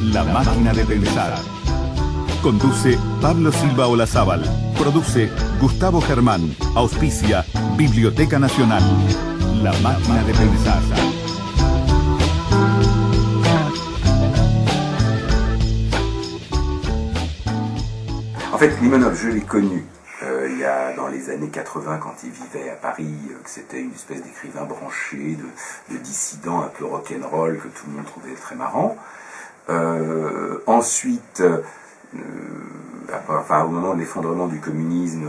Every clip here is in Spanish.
La máquina de pensar. Conduce Pablo Silva Olazábal. Produce Gustavo Germán. Auspicia Biblioteca Nacional. La máquina de pensar. En fait, Limonov, je l'ai connu il y a dans les années 80 quand il vivait à Paris, que c'était une espèce d'écrivain branché, de dissident un peu rock'n'roll que tout le monde trouvait très marrant. Ensuite, au moment de l'effondrement du communisme,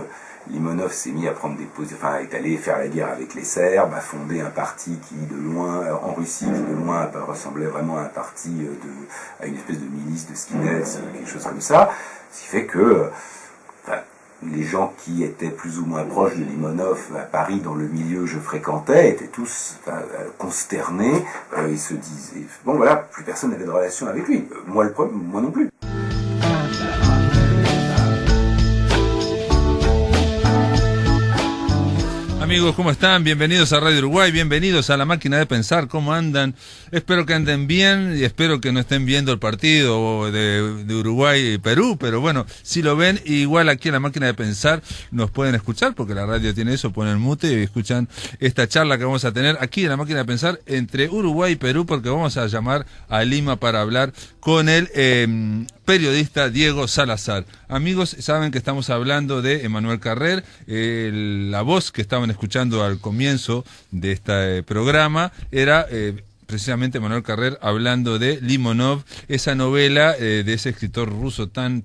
Limonov s'est mis à prendre des positions, est allé faire la guerre avec les Serbes, a fondé un parti qui de loin, en Russie, qui de loin ressemblait vraiment à un parti à une espèce de milice de skinheads, quelque chose comme ça. Ce qui fait que les gens qui étaient plus ou moins proches de Limonov à Paris, dans le milieu que je fréquentais, étaient tous consternés. Ils se disaient, bon voilà, plus personne n'avait de relation avec lui. Moi non plus. Amigos, ¿cómo están? Bienvenidos a Radio Uruguay, bienvenidos a La Máquina de Pensar. ¿Cómo andan? Espero que anden bien y espero que no estén viendo el partido de Uruguay y Perú, pero bueno, si lo ven, igual aquí en La Máquina de Pensar nos pueden escuchar, porque la radio tiene eso, ponen mute y escuchan esta charla que vamos a tener aquí en La Máquina de Pensar entre Uruguay y Perú, porque vamos a llamar a Lima para hablar con el periodista Diego Salazar. Amigos, saben que estamos hablando de Emmanuel Carrer, la voz que estaban escuchando al comienzo de este programa era precisamente Emmanuel Carrer hablando de Limonov, esa novela de ese escritor ruso tan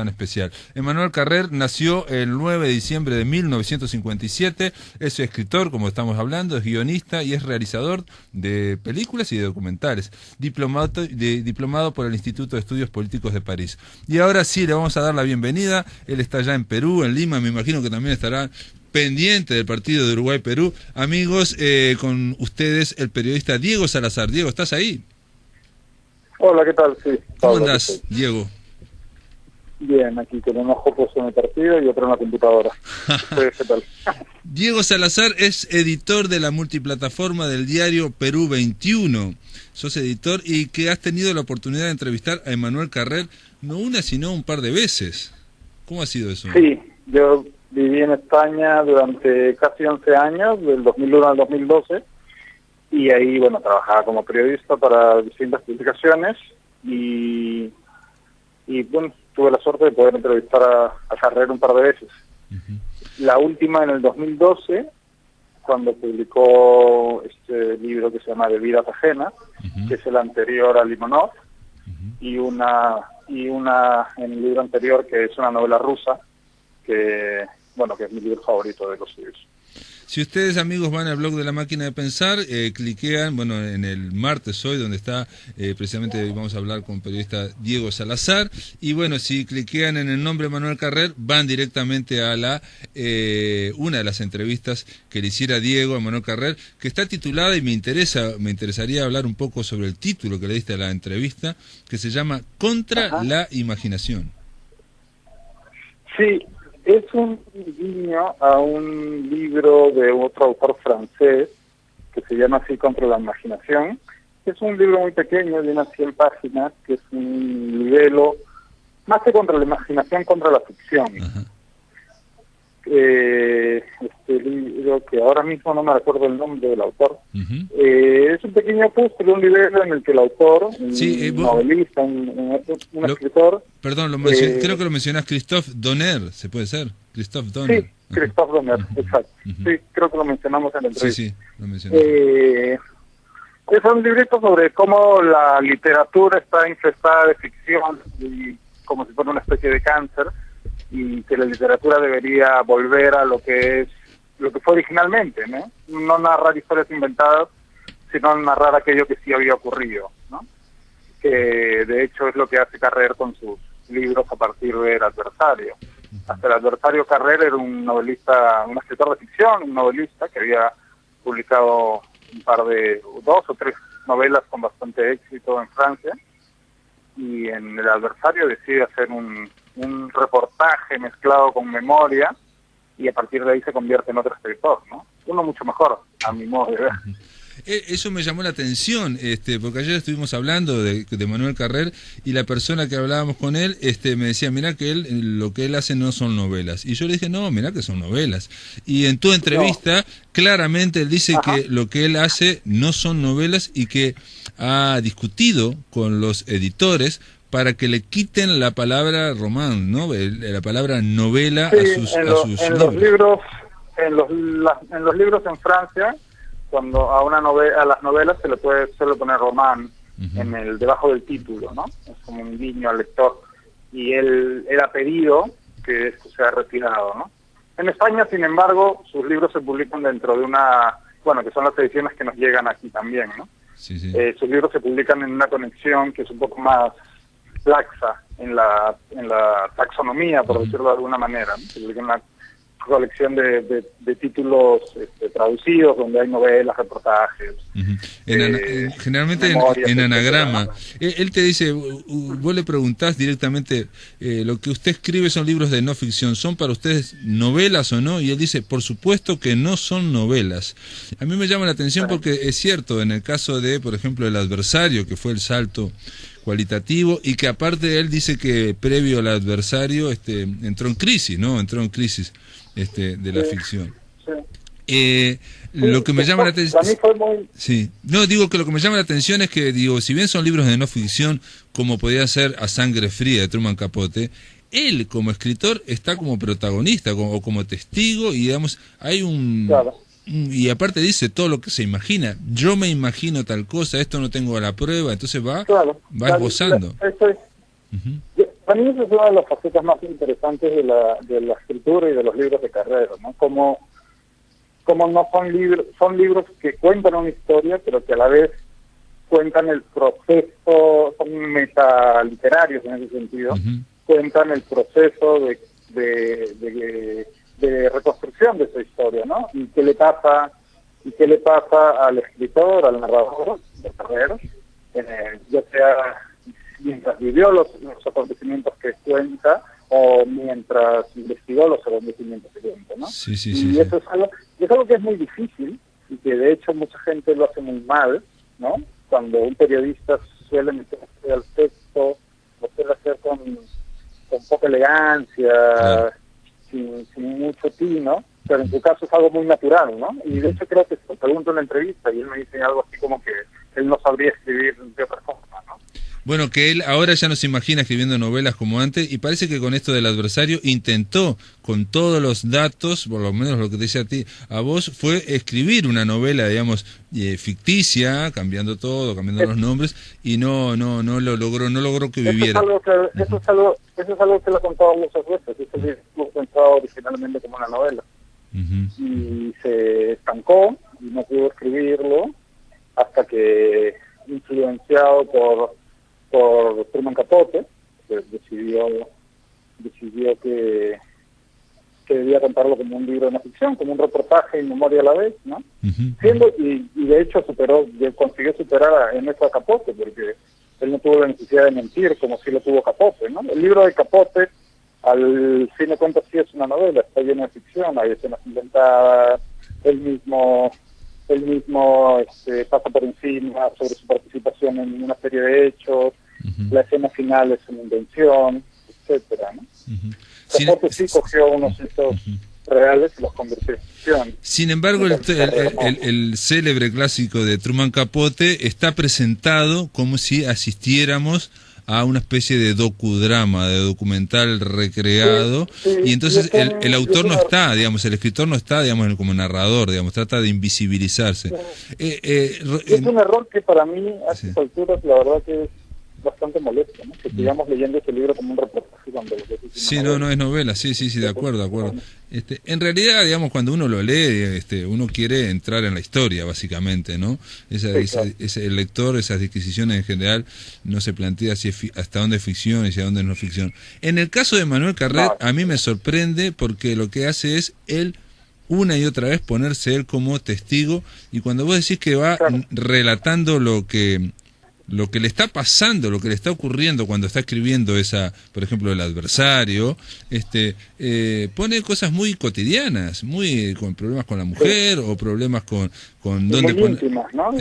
especial. Emmanuel Carrer nació el 9 de diciembre de 1957, es escritor, como estamos hablando, es guionista y es realizador de películas y de documentales, diplomado por el Instituto de Estudios Políticos de París. Y ahora sí, le vamos a dar la bienvenida, él está ya en Perú, en Lima, me imagino que también estará pendiente del partido de Uruguay-Perú. Amigos, con ustedes el periodista Diego Salazar. Diego, ¿estás ahí? Hola, ¿qué tal? Sí. ¿Cómo andás, Diego? Bien, aquí con unos ojos en el partido y otro en la computadora. ¿Qué tal? Diego Salazar es editor de la multiplataforma del diario Perú 21. Sos editor y que has tenido la oportunidad de entrevistar a Emmanuel Carrer no una, sino un par de veces. ¿Cómo ha sido eso? Sí, yo viví en España durante casi 11 años, del 2001 al 2012, y ahí, bueno, trabajaba como periodista para distintas publicaciones y bueno, tuve la suerte de poder entrevistar a Carrer un par de veces. La última en el 2012, cuando publicó este libro que se llama De vidas ajenas, que es el anterior a Limonov, y una en el libro anterior que es una novela rusa, que es mi libro favorito de los libros. Si ustedes, amigos, van al blog de La Máquina de Pensar, cliquean, en el martes hoy, donde está, precisamente vamos a hablar con el periodista Diego Salazar, y si cliquean en el nombre Emmanuel Carrer, van directamente a una de las entrevistas que le hiciera Diego a Emmanuel Carrer, que está titulada, y me interesaría hablar un poco sobre el título que le diste a la entrevista, que se llama Contra la Imaginación. Sí. Es un guiño a un libro de otro autor francés que se llama así, Contra la Imaginación. Es un libro muy pequeño, de unas 100 páginas, que es un libelo, más que contra la imaginación, contra la ficción. Este libro, que ahora mismo no me recuerdo el nombre del autor, es un pequeño opúsculo, un libro en el que el autor, novelista, un escritor... Perdón, creo que lo mencionás, Christophe Donner, ¿se puede ser? Christophe Donner. Sí, Christophe Donner, exacto. Sí, creo que lo mencionamos en el entrevista. Sí, lo mencionamos. Es un librito sobre cómo la literatura está infestada de ficción, y como si fuera una especie de cáncer, y que la literatura debería volver a lo que fue originalmente, ¿no? No narrar historias inventadas, sino narrar aquello que sí había ocurrido, ¿no? Que de hecho es lo que hace Carrer con sus libros a partir del Adversario. Hasta el Adversario, Carrer era un novelista, un escritor de ficción, un novelista que había publicado dos o tres novelas con bastante éxito en Francia, y en el Adversario decide hacer un reportaje mezclado con memoria, y a partir de ahí se convierte en otro escritor, ¿no? Uno mucho mejor, a mi modo de ver. Eso me llamó la atención, porque ayer estuvimos hablando de Manuel Carrer y la persona que hablábamos con él me decía, mirá que lo que él hace no son novelas. Y yo le dije, no, mirá que son novelas. Y en tu entrevista, claramente él dice que lo que él hace no son novelas y que ha discutido con los editores para que le quiten la palabra román, ¿no? La palabra novela a sus libros. En los libros en Francia, cuando a las novelas se le suele poner román debajo del título, ¿no? Es como un guiño al lector. Y él ha pedido que esto sea retirado, ¿no? En España, sin embargo, sus libros se publican dentro de que son las ediciones que nos llegan aquí también, ¿no? Sí, sí. Sus libros se publican en una conexión que es un poco más laxa en la taxonomía, por decirlo de alguna manera, ¿no? Se publica en una colección de títulos traducidos, donde hay novelas, reportajes. Generalmente en anagrama. Él te dice, vos le preguntás directamente, lo que usted escribe son libros de no ficción, ¿son para ustedes novelas o no? Y él dice, por supuesto que no son novelas. A mí me llama la atención porque es cierto, en el caso de, por ejemplo, El adversario, que fue el salto cualitativo, y que aparte él dice que previo al adversario entró en crisis, ¿no? Entró en crisis de la ficción. Lo que me llama la atención... Sí. No, digo que lo que me llama la atención es que, si bien son libros de no ficción, como podía ser A Sangre Fría de Truman Capote, él como escritor está como protagonista o como testigo, y digamos, hay un... Claro. Y aparte dice todo lo que se imagina. Yo me imagino tal cosa, esto no tengo la prueba, entonces va esbozando. Para mí esa es una de las facetas más interesantes de la escritura y de los libros de Carrero, ¿no? Como no son libros que cuentan una historia, pero que a la vez cuentan el proceso, son metaliterarios en ese sentido, cuentan el proceso de reconstrucción de esa historia, ¿no? Y qué le pasa al escritor, al narrador de Carrero, ya sea mientras vivió los acontecimientos que cuenta o mientras investigó los acontecimientos que cuenta, ¿no? Sí, y eso es algo que es muy difícil y que de hecho mucha gente lo hace muy mal, ¿no? Cuando un periodista suele meterse al texto, lo suele hacer con poca elegancia, claro, sin mucho tino, pero en su caso es algo muy natural, ¿no? Y de hecho creo que se lo pregunto en la entrevista y él me dice algo así como que él no sabría escribir de otra forma, ¿no? Bueno, que él ahora ya no se imagina escribiendo novelas como antes, y parece que con esto del adversario intentó, con todos los datos, por lo menos lo que te decía a vos, fue escribir una novela, digamos, ficticia, cambiando todo, cambiando los nombres, y no lo logró que viviera. Eso es algo que le he contado muchas veces. Eso lo pensado originalmente como una novela. Y se estancó y no pudo escribirlo hasta que, influenciado por Truman Capote, que decidió que debía contarlo como un libro de no ficción, como un reportaje y memoria a la vez, ¿no? Y de hecho consiguió superar en eso a Capote, porque él no tuvo la necesidad de mentir como sí lo tuvo Capote, ¿no? El libro de Capote, al fin de cuentas, sí es una novela, está lleno de ficción, hay escenas inventadas, él mismo pasa por encima sobre su participación en una serie de hechos, la escena final es una invención, etcétera, ¿no? Capote sí cogió unos hechos reales y los convirtió en ficción. Sin embargo, el célebre clásico de Truman Capote está presentado como si asistiéramos a una especie de docudrama, de documental recreado, y entonces el autor no está, digamos, el escritor no está, digamos, como narrador, digamos, trata de invisibilizarse. Es un error que para mí a estas alturas la verdad que es bastante molesto, ¿no? Que sigamos leyendo ese libro como un reportaje cuando lo que es no es novela, sí, de acuerdo. En realidad, digamos, cuando uno lo lee, uno quiere entrar en la historia, básicamente, ¿no? El lector, esas disquisiciones en general, no se plantea hasta dónde es ficción y hacia dónde no es ficción. En el caso de Manuel Carrer, a mí me sorprende porque lo que hace es él una y otra vez ponerse él como testigo, y cuando vos decís que va relatando lo que lo que le está pasando, lo que le está ocurriendo cuando está escribiendo esa, por ejemplo, El adversario, pone cosas muy cotidianas, muy con problemas con la mujer, o problemas con dónde muy íntimas, ¿no?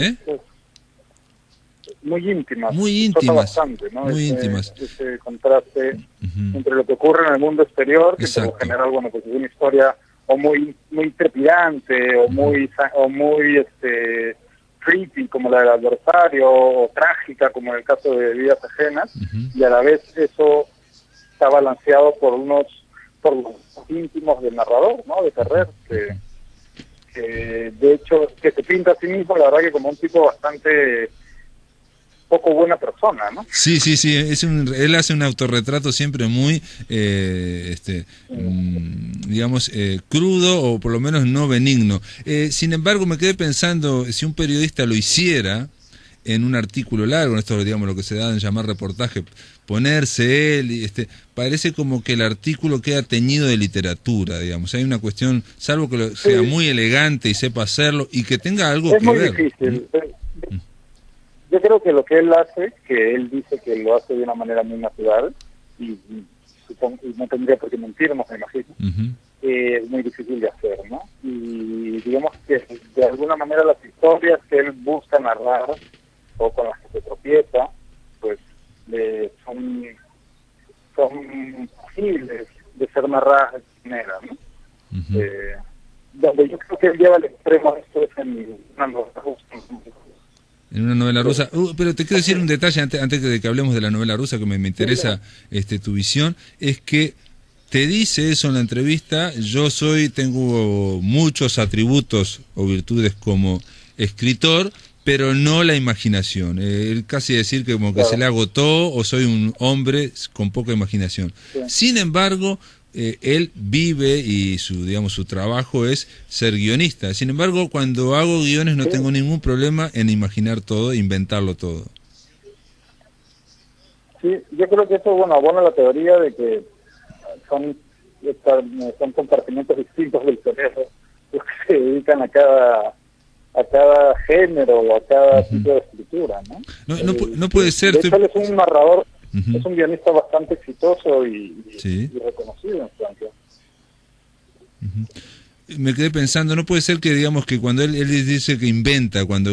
Muy íntimas. Muy íntimas. Bastante, ¿no? Muy íntimas. Ese contraste entre lo que ocurre en el mundo exterior, que por lo general, bueno, pues es una historia o muy trepidante, o muy creepy, como la del adversario, o trágica, como en el caso de Vidas ajenas, y a la vez eso está balanceado por los íntimos del narrador, ¿no? De Ferrer, que de hecho, que se pinta a sí mismo, la verdad, que como un tipo bastante poco buena persona, ¿no? Sí, él hace un autorretrato siempre muy, digamos, crudo, o por lo menos no benigno. Sin embargo, me quedé pensando, si un periodista lo hiciera en un artículo largo, en esto, digamos, lo que se da en llamar reportaje, ponerse él, parece como que el artículo queda teñido de literatura, digamos. Hay una cuestión, salvo que sea muy elegante y sepa hacerlo, y que tenga algo que ver. Es muy difícil. Yo creo que lo que él hace, que él dice que lo hace de una manera muy natural, y supongo, y no tendría por qué mentirnos, me imagino, es muy difícil de hacer, ¿no? Y digamos que de alguna manera las historias que él busca narrar, o con las que se tropieza, pues son posibles de ser narradas de esta manera, ¿no? Donde yo creo que él lleva al extremo esto es en una novela rusa. En una novela rusa. Pero te quiero decir un detalle antes de que hablemos de la novela rusa, que me interesa tu visión, es que te dice eso en la entrevista: tengo muchos atributos o virtudes como escritor, pero no la imaginación. Él casi decir que como que se le agotó, o soy un hombre con poca imaginación. Sin embargo, él vive, y su trabajo es ser guionista. Sin embargo, cuando hago guiones no tengo ningún problema en imaginar todo, inventarlo todo. Sí, yo creo que eso, bueno, abona la teoría de que son compartimentos distintos del cerebro los que se dedican a cada género o a cada tipo de escritura, ¿no? No puede ser. De hecho, él es un narrador, es un guionista bastante exitoso y reconocido en Francia. Me quedé pensando, no puede ser que, digamos, que cuando él dice que inventa, cuando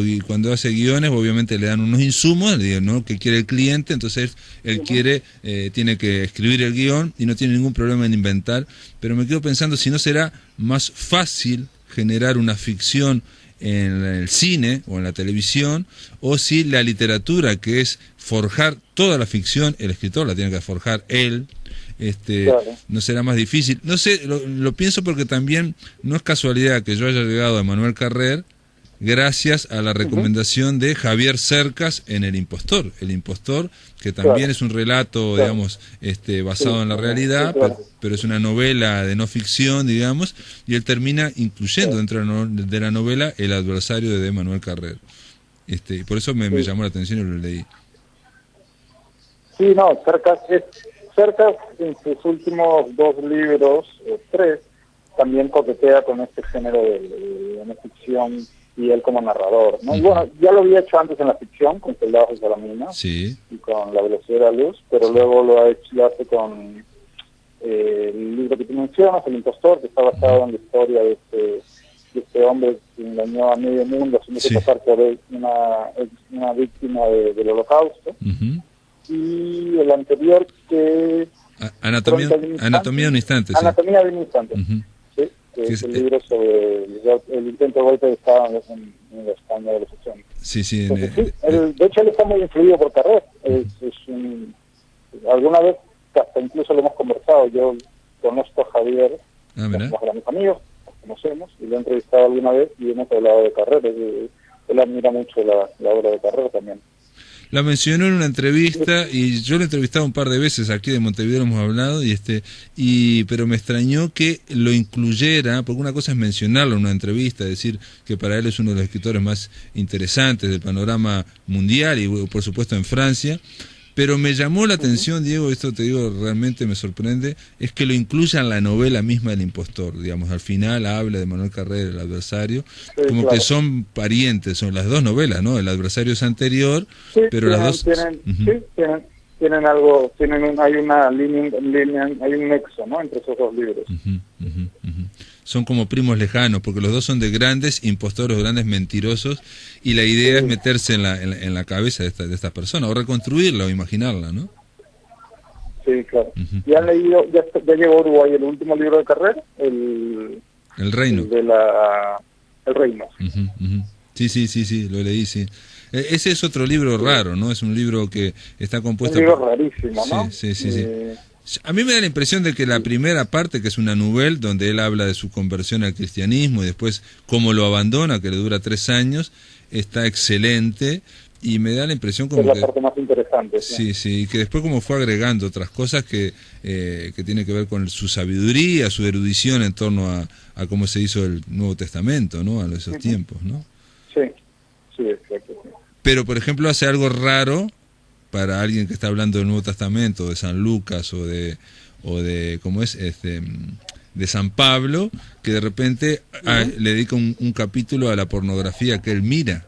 hace guiones, obviamente le dan unos insumos, ¿no?, que quiere el cliente, entonces él tiene que escribir el guión y no tiene ningún problema en inventar, pero me quedo pensando si no será más fácil generar una ficción en el cine o en la televisión, o si la literatura, que es forjar toda la ficción, el escritor la tiene que forjar él, no será más difícil. No sé, lo pienso porque también no es casualidad que yo haya llegado a Emmanuel Carrère gracias a la recomendación de Javier Cercas en El Impostor. El Impostor, que también es un relato, digamos, basado en la realidad, pero es una novela de no ficción, digamos, y él termina incluyendo dentro de la novela El adversario de Emmanuel Carrère. Y por eso me llamó la atención y lo leí. Sí, no, Cercas en sus últimos 2 libros, 3, también coquetea con este género de no ficción, y él como narrador, ¿no? Y bueno, ya lo había hecho antes en la ficción, con Soldados de Salamina, y con La velocidad de la luz, pero luego lo hace con el libro que tú mencionas, El Impostor, que está basado en la historia de este hombre que engañó a medio mundo, haciéndose pasar por una víctima del Holocausto. Y el anterior, que Anatomía de un instante. Anatomía de un instante. Sí, que es el libro sobre el intento de golpe de Estado en la España de los 80. De hecho, él está muy influido por Carrère. Alguna vez, hasta incluso lo hemos conversado, yo conozco a Javier, somos grandes amigos, nos conocemos, y lo he entrevistado alguna vez y hemos hablado de Carrère. Él admira mucho la obra de Carrère también. La mencionó en una entrevista, y yo lo he entrevistado un par de veces aquí de Montevideo, hemos hablado, pero me extrañó que lo incluyera, porque una cosa es mencionarlo en una entrevista, decir que para él es uno de los escritores más interesantes del panorama mundial y por supuesto en Francia, Pero me llamó la atención, Diego, esto te digo, realmente me sorprende, es que lo incluya en la novela misma del impostor, digamos, al final habla de Manuel Carrera, el adversario, como claro, que son parientes, son las dos novelas, ¿no? El adversario es anterior, sí, pero las dos... Tienen algo, hay una línea, hay un nexo, ¿no?, entre esos dos libros. Son como primos lejanos, porque los dos son de grandes impostores, grandes mentirosos, y la idea es meterse en la cabeza de esta persona, o reconstruirla, o imaginarla, ¿no? Sí, claro. ¿Ya han leído, ya llegó a Uruguay el último libro de Carrera? El Reino. El Reino. Sí, lo leí, sí. Ese es otro libro raro, ¿no? Es un libro que está compuesto... Un libro rarísimo, ¿no? Sí. A mí me da la impresión de que la primera parte, que es una novela donde él habla de su conversión al cristianismo y después cómo lo abandona, que le dura 3 años, está excelente, y me da la impresión como es la parte más interesante. Sí, y que después como fue agregando otras cosas que tiene que ver con su sabiduría, su erudición en torno a cómo se hizo el Nuevo Testamento, ¿no? A esos tiempos, ¿no? Sí, exacto. Pero, por ejemplo, hace algo raro para alguien que está hablando del Nuevo Testamento, de San Lucas o de ¿cómo es? De San Pablo, que de repente le dedica un capítulo a la pornografía que él mira.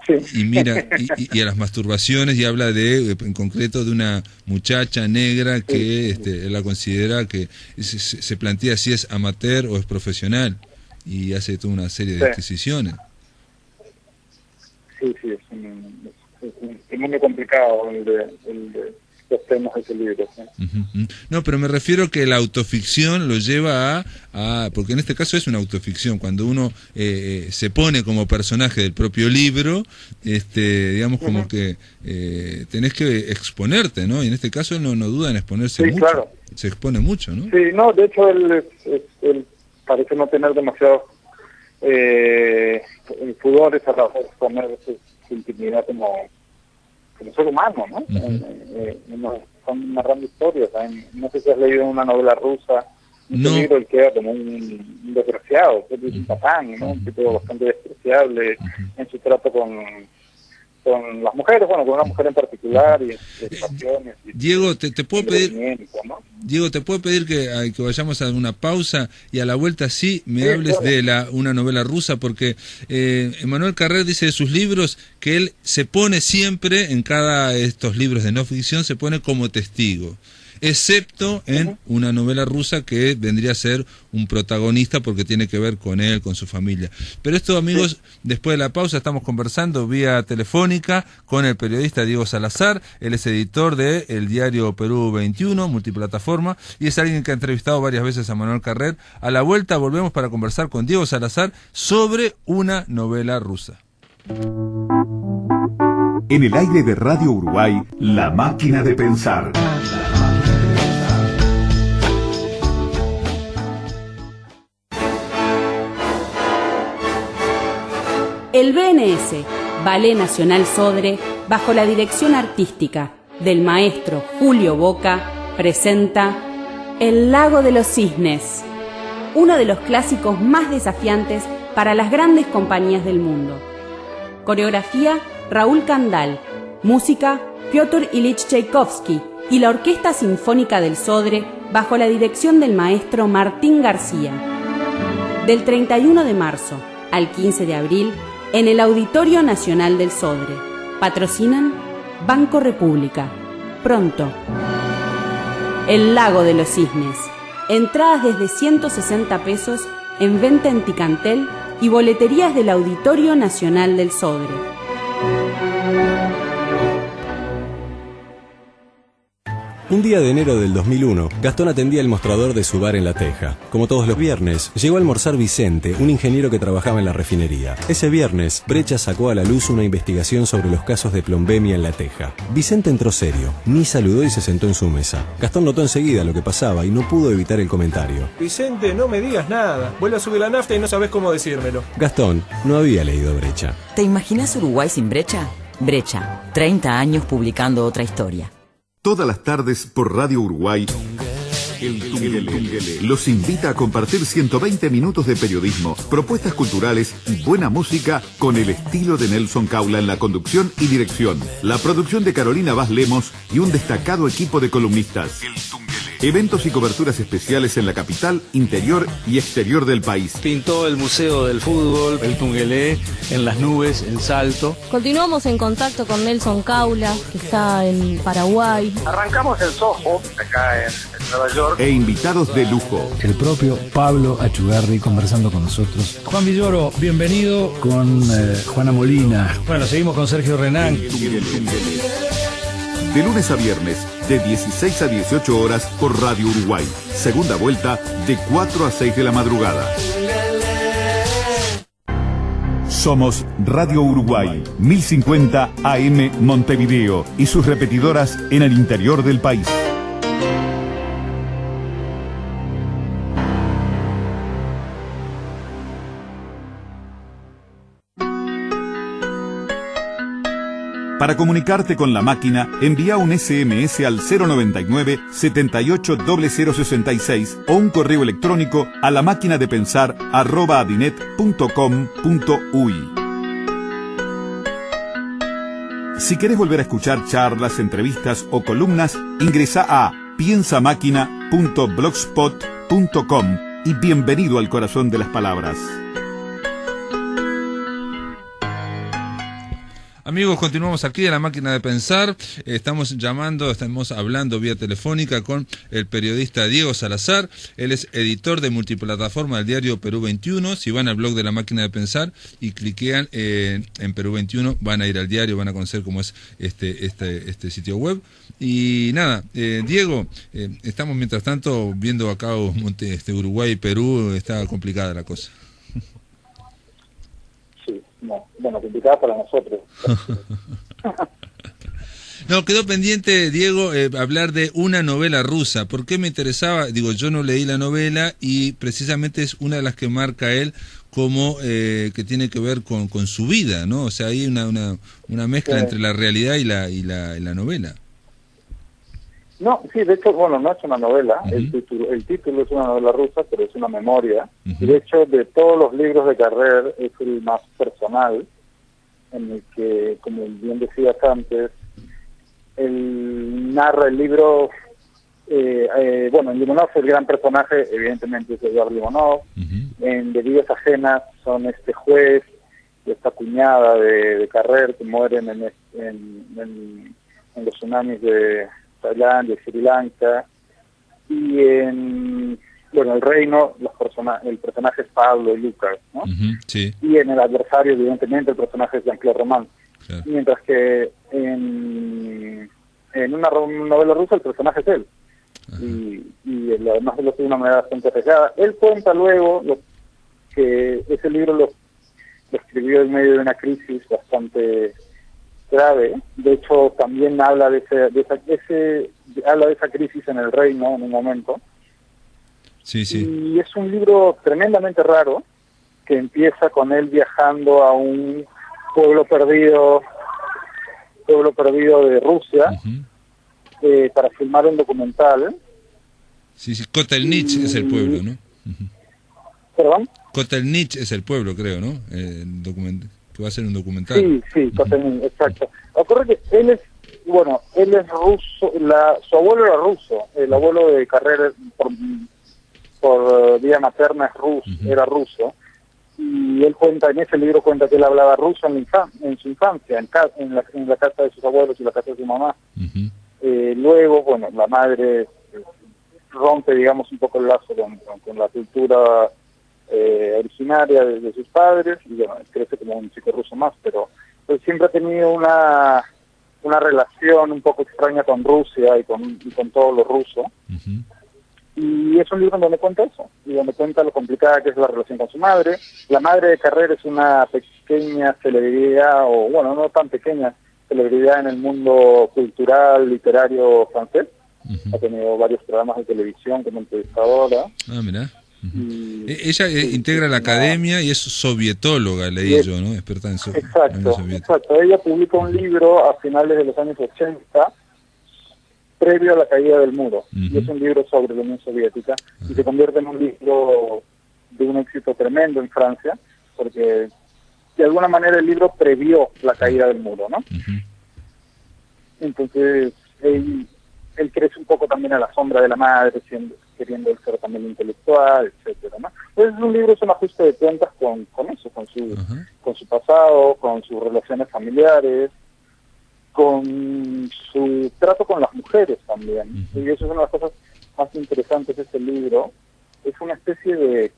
Sí. Y mira y a las masturbaciones, y habla en concreto de una muchacha negra que él la considera que se plantea si es amateur o es profesional, y hace toda una serie de adquisiciones. Sí, es muy complicado el de los temas de ese libro. ¿Sí? No, pero me refiero que la autoficción lo lleva a porque en este caso es una autoficción, cuando uno se pone como personaje del propio libro, digamos como que tenés que exponerte, ¿no? Y en este caso él no duda en exponerse mucho. Claro. Se expone mucho, ¿no? Sí, no, de hecho él parece no tener demasiado pudores a la hora de exponer su intimidad como ser humano, ¿no? Están narrando historias. No sé si has leído una novela rusa, un libro, él queda como un desgraciado, un patán, ¿no? Un tipo bastante despreciable en su trato con las mujeres, bueno, con una mujer en particular, y pasiones. Diego, te puedo pedir, ¿no? Diego, te puedo pedir que vayamos a una pausa y a la vuelta me hables de una novela rusa, porque Manuel Carrera dice de sus libros que él se pone siempre, en cada de estos libros de no ficción, se pone como testigo, excepto en una novela rusa que vendría a ser un protagonista porque tiene que ver con él, con su familia. Pero esto, amigos, después de la pausa estamos conversando vía telefónica con el periodista Diego Salazar. Él es editor de el diario Perú 21, multiplataforma, y es alguien que ha entrevistado varias veces a Manuel Carrer. A la vuelta volvemos para conversar con Diego Salazar sobre una novela rusa. En el aire de Radio Uruguay, La Máquina de Pensar. El BNS, Ballet Nacional Sodre, bajo la dirección artística del maestro Julio Boca, presenta El Lago de los Cisnes, uno de los clásicos más desafiantes para las grandes compañías del mundo. Coreografía, Raúl Candal. Música, Piotr Ilich Tchaikovsky y la Orquesta Sinfónica del Sodre, bajo la dirección del maestro Martín García. Del 31 de marzo al 15 de abril, en el Auditorio Nacional del Sodre. Patrocinan Banco República. Pronto. El Lago de los Cisnes. Entradas desde 160 pesos en venta en Ticantel y boleterías del Auditorio Nacional del Sodre. Un día de enero del 2001, Gastón atendía el mostrador de su bar en La Teja. Como todos los viernes, llegó a almorzar Vicente, un ingeniero que trabajaba en la refinería. Ese viernes, Brecha sacó a la luz una investigación sobre los casos de plombemia en La Teja. Vicente entró serio, ni saludó y se sentó en su mesa. Gastón notó enseguida lo que pasaba y no pudo evitar el comentario. Vicente, no me digas nada. Vuelve a subir la nafta y no sabes cómo decírmelo. Gastón no había leído Brecha. ¿Te imaginas Uruguay sin Brecha? Brecha, 30 años publicando otra historia. Todas las tardes por Radio Uruguay, El Tungelé los invita a compartir 120 minutos de periodismo, propuestas culturales y buena música con el estilo de Nelson Caula en la conducción y dirección, la producción de Carolina Vaz Lemos y un destacado equipo de columnistas. El Tungelé. Eventos y coberturas especiales en la capital, interior y exterior del país. Pintó el Museo del Fútbol, el Tungelé, en las nubes, el Salto. Continuamos en contacto con Nelson Caula, que está en Paraguay. Arrancamos en Soho, acá en Nueva York. E invitados de lujo. El propio Pablo Achugarri conversando con nosotros. Juan Villoro, bienvenido. Con Juana Molina. Bueno, seguimos con Sergio Renán. De lunes a viernes, de 16 a 18 horas por Radio Uruguay. Segunda vuelta, de 4 a 6 de la madrugada. Somos Radio Uruguay, 1050 AM Montevideo y sus repetidoras en el interior del país. Para comunicarte con la máquina, envía un SMS al 099-780066 o un correo electrónico a lamaquinadepensar@adinet.com.uy. Si querés volver a escuchar charlas, entrevistas o columnas, ingresa a piensamáquina.blogspot.com y bienvenido al corazón de las palabras. Amigos, continuamos aquí en La Máquina de Pensar. Estamos hablando vía telefónica con el periodista Diego Salazar. Él es editor de multiplataforma del diario Perú 21. Si van al blog de La Máquina de Pensar y cliquean en Perú 21, van a ir al diario, van a conocer cómo es este sitio web. Y nada, Diego, estamos mientras tanto viendo acá Uruguay y Perú. Está complicada la cosa. Bueno, complicada para nosotros. No, quedó pendiente, Diego, hablar de una novela rusa. ¿Por qué me interesaba? Digo, yo no leí la novela y precisamente es una de las que marca él como que tiene que ver con su vida, ¿no? O sea, hay una mezcla entre la realidad y la novela. No, sí, de hecho, bueno, no es una novela, el título es una novela rusa, pero es una memoria. Y de hecho, de todos los libros de Carrer, es el más personal, en el que, como bien decías antes, él narra el libro, bueno, en Limonov el gran personaje, evidentemente, es Eduard Limonov. En De vidas ajenas son este juez y esta cuñada de Carrer que mueren en los tsunamis de Tailandia, Sri Lanka, y en El Reino el personaje es Pablo y Lucas, ¿no? Sí. Y en El Adversario, evidentemente, el personaje es Jean-Claude Roman. Claro. Mientras que en una novela rusa el personaje es él. Y además lo hace de una manera bastante arriesgada. Él cuenta luego que ese libro lo escribió en medio de una crisis bastante grave. De hecho, también habla de esa crisis en El Reino en un momento. Sí, sí. Y es un libro tremendamente raro que empieza con él viajando a un pueblo perdido de Rusia para filmar un documental. Sí, sí. Kotelnitz es el pueblo, ¿no? ¿Perdón? Kotelnitz es el pueblo, creo, ¿no? Que va a ser un documental. Sí, Kotelnitz, exacto. Ocurre que él es ruso, su abuelo era ruso, el abuelo de Carrer por vía materna era ruso, y él en ese libro cuenta que él hablaba ruso en su infancia, en la casa de sus abuelos y la casa de su mamá. Luego, la madre rompe, digamos, un poco el lazo con la cultura originaria de sus padres, y crece como un chico ruso más, pero siempre ha tenido una relación un poco extraña con Rusia y con todo lo ruso. Y es un libro en donde cuenta eso, y donde cuenta lo complicada que es la relación con su madre. La madre de Carrer es una pequeña celebridad, no tan pequeña, celebridad en el mundo cultural, literario francés. Ha tenido varios programas de televisión como entrevistadora. Ah, mirá. Ella integra la academia y es sovietóloga, leí yo, ¿no? Experta en Exacto. Ella publica un libro a finales de los años 80 previo a la caída del muro. Y es un libro sobre la Unión Soviética y se convierte en un libro de un éxito tremendo en Francia, porque de alguna manera el libro previó la caída del muro, ¿no? Entonces, él crece un poco también a la sombra de la madre, queriendo ser también intelectual, etcétera, ¿no? Entonces un libro es un ajuste de cuentas con eso, con su pasado, con sus relaciones familiares, con su trato con las mujeres también. Y eso es una de las cosas más interesantes de este libro. Es una especie de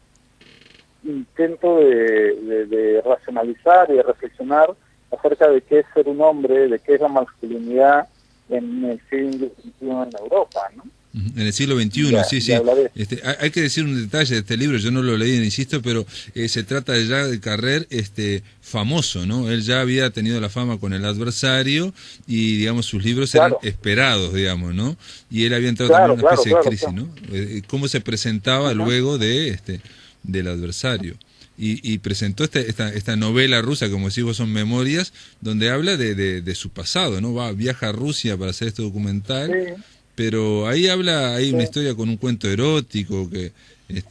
intento de racionalizar y de reflexionar acerca de qué es ser un hombre, de qué es la masculinidad en el siglo XXI en Europa, ¿no? En el siglo XXI, sí. Hay que decir un detalle de este libro, yo no lo leí, insisto, pero se trata ya de Carrer famoso, ¿no? Él ya había tenido la fama con El adversario y, digamos, sus libros eran esperados, digamos, ¿no? Y él había entrado también en una especie de crisis, ¿no? ¿Cómo se presentaba luego del adversario? Y presentó esta novela rusa, como decís vos, son memorias, donde habla de su pasado, ¿no? Viaja a Rusia para hacer este documental, pero ahí hay una historia con un cuento erótico que...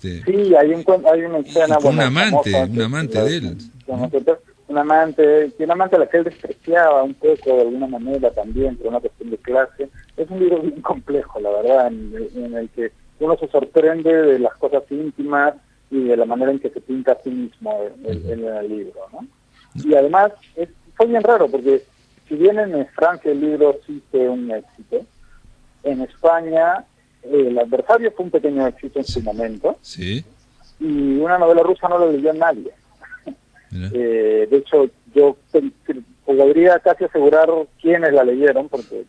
Sí, hay una escena... Con un amante de él. Un amante a la que él despreciaba un poco de alguna manera también, por una cuestión de clase. Es un libro bien complejo, la verdad, en el que uno se sorprende de las cosas íntimas y de la manera en que se pinta a sí mismo en el libro, ¿no? Y además, fue bien raro, porque si bien en Francia el libro sí fue un éxito, en España El adversario fue un pequeño éxito en su momento, y una novela rusa no la leyó nadie. De hecho, yo podría casi asegurar quiénes la leyeron, porque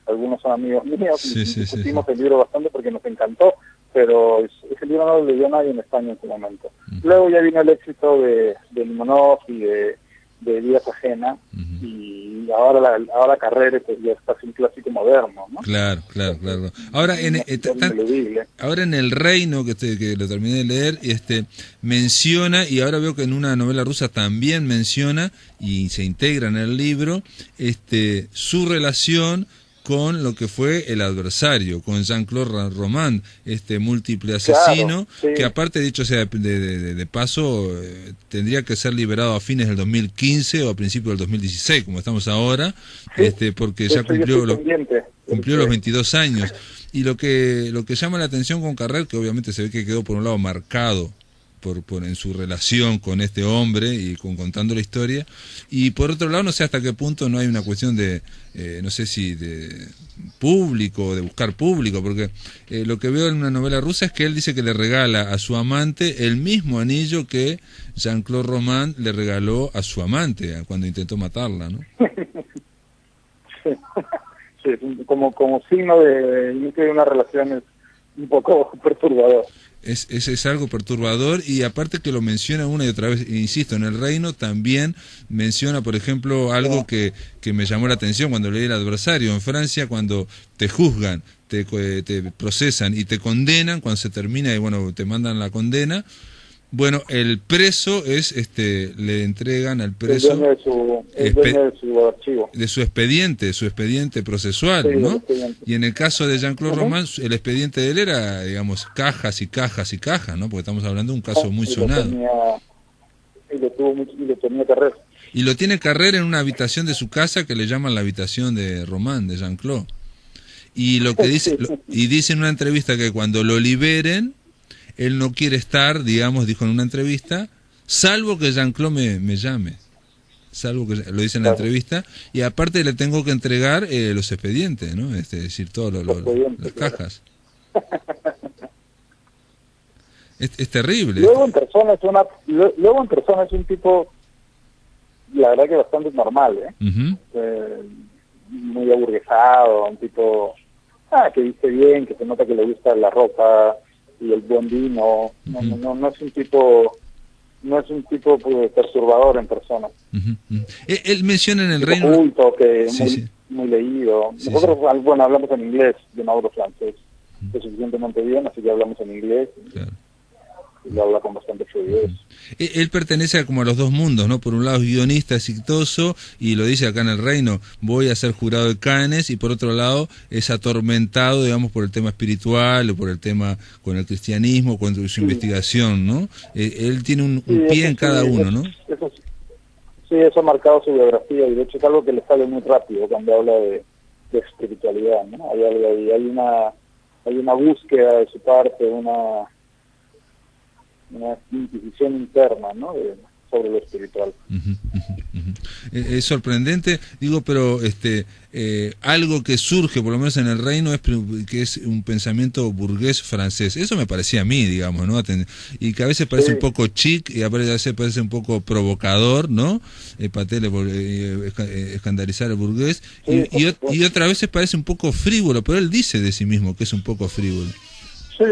algunos son amigos míos, discutimos el libro bastante porque nos encantó, pero ese libro no lo leyó nadie en España en su momento. Luego ya vino el éxito de Limonov y de Vidas Ajena, y ahora Carrer pues ya está un clásico moderno, ¿no? Claro. Ahora en El Reino, que lo terminé de leer, menciona, y ahora veo que en una novela rusa también menciona, y se integra en el libro, su relación con lo que fue El adversario, con Jean-Claude Roman, múltiple asesino, que aparte, dicho sea de paso, tendría que ser liberado a fines del 2015 o a principios del 2016, como estamos ahora, porque ya cumplió los 22 años. Y lo que llama la atención con Carrer, que obviamente se ve que quedó por un lado marcado en su relación con este hombre y contando la historia, y por otro lado no sé hasta qué punto no hay una cuestión de no sé si de público, de buscar público, porque lo que veo en una novela rusa es que él dice que le regala a su amante el mismo anillo que Jean-Claude Roman le regaló a su amante cuando intentó matarla, ¿no? Sí, como signo de inicio de una relación es un poco perturbador. Es algo perturbador, y aparte que lo menciona una y otra vez, insisto, en El Reino también menciona, por ejemplo, algo que me llamó la atención cuando leí El adversario. En Francia, cuando te juzgan, te procesan y te condenan, cuando se termina y bueno, te mandan la condena, bueno, el preso le entregan al preso el dueño de su archivo, de su expediente procesual, ¿no? Y en el caso de Jean-Claude Roman, el expediente de él era, digamos, cajas y cajas y cajas, ¿no? Porque estamos hablando de un caso muy sonado. Y lo tenía Carrer. Y lo tiene Carrer en una habitación de su casa que le llaman la habitación de Roman, de Jean-Claude. Y lo que dice, dice en una entrevista que cuando lo liberen, él no quiere estar, digamos, dijo en una entrevista, salvo que Jean-Claude me llame. Salvo que lo dice en la entrevista, y aparte le tengo que entregar los expedientes, ¿no? Es decir, todas las cajas. Es terrible. Luego en persona es un tipo, la verdad que bastante normal, muy aburguesado, un tipo que viste bien, que se nota que le gusta la ropa y el buen vino. No es un tipo pues, perturbador en persona. Él menciona en El Reino culto, que muy leído. Nosotros hablamos en inglés, yo no hablo francés lo suficientemente bien, así que hablamos en inglés. y lo habla con bastante fluidez. Él pertenece como a los dos mundos, ¿no? Por un lado es guionista exitoso y lo dice acá en El Reino, voy a ser jurado de Cannes, y por otro lado es atormentado, digamos, por el tema espiritual o por el tema con el cristianismo, con su investigación, ¿no? Él tiene un pie en cada uno, ¿no? Eso ha marcado su biografía, y de hecho es algo que le sale muy rápido cuando habla de espiritualidad, ¿no? Hay algo ahí, hay una búsqueda de su parte, una inquisición interna, ¿no? Sobre lo espiritual. Es sorprendente, digo, pero algo que surge, por lo menos en el Reino, es que es un pensamiento burgués francés. Eso me parecía a mí, digamos, ¿no? Y que a veces parece un poco chic, y a veces parece un poco provocador, ¿no? Escandalizar al burgués, y otras veces parece un poco frívolo, pero él dice de sí mismo que es un poco frívolo. Sí.